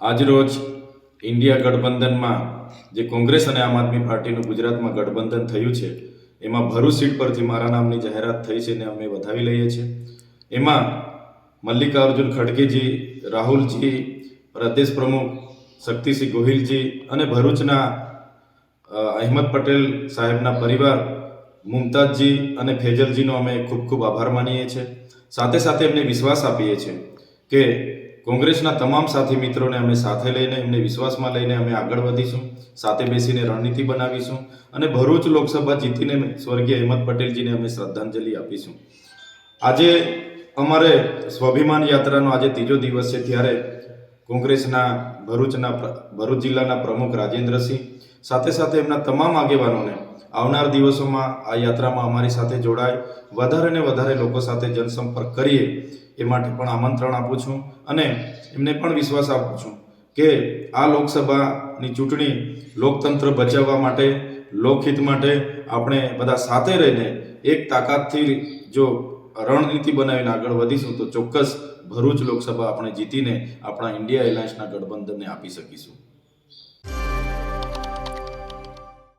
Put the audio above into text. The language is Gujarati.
આજરોજ ઇન્ડિયા ગઠબંધનમાં જે કોંગ્રેસ અને આમ આદમી પાર્ટીનું ગુજરાતમાં ગઠબંધન થયું છે એમાં ભરૂચ સીટ પરથી મારા નામની જાહેરાત થઈ છે ને અમે વધાવી લઈએ છીએ. એમાં મલ્લિકાર્જુન ખડગેજી, રાહુલજી, પ્રદેશ પ્રમુખ શક્તિસિંહ ગોહિલજી અને ભરૂચના અહેમદ પટેલ સાહેબના પરિવાર મુમતાજજી અને ફેજલજીનો અમે ખૂબ ખૂબ આભાર માનીએ છીએ. સાથે સાથે એમને વિશ્વાસ આપીએ છીએ કે કોંગ્રેસના તમામ સાથી મિત્રોને અમે સાથે લઈને એમને વિશ્વાસમાં લઈને અમે આગળ વધીશું, સાથે બેસીને રણનીતિ બનાવીશું અને ભરૂચ લોકસભા જીતીને સ્વર્ગીય અહેમદ પટેલજીને અમે શ્રદ્ધાંજલિ આપીશું. આજે અમારે સ્વાભિમાન યાત્રાનો આજે ત્રીજો દિવસ છે, ત્યારે કોંગ્રેસના ભરૂચ જિલ્લાના પ્રમુખ રાજેન્દ્રસિંહ સાથે સાથે એમના તમામ આગેવાનોને આવનાર દિવસોમાં આ યાત્રામાં અમારી સાથે જોડાય, વધારે ને વધારે લોકો સાથે જનસંપર્ક કરીએ એ માટે પણ આમંત્રણ આપું છું અને એમને પણ વિશ્વાસ આપું છું કે આ લોકસભાની ચૂંટણી લોકતંત્ર બચાવવા માટે, લોકહિત માટે આપણે બધા સાથે રહીને એક તાકાતથી જો રણનીતિ બનાવીને આગળ વધીશું તો ચોક્કસ ભરૂચ લોકસભા આપણે જીતીને આપણા ઇન્ડિયા એલાયન્સના ગઠબંધનને આપી શકીશું.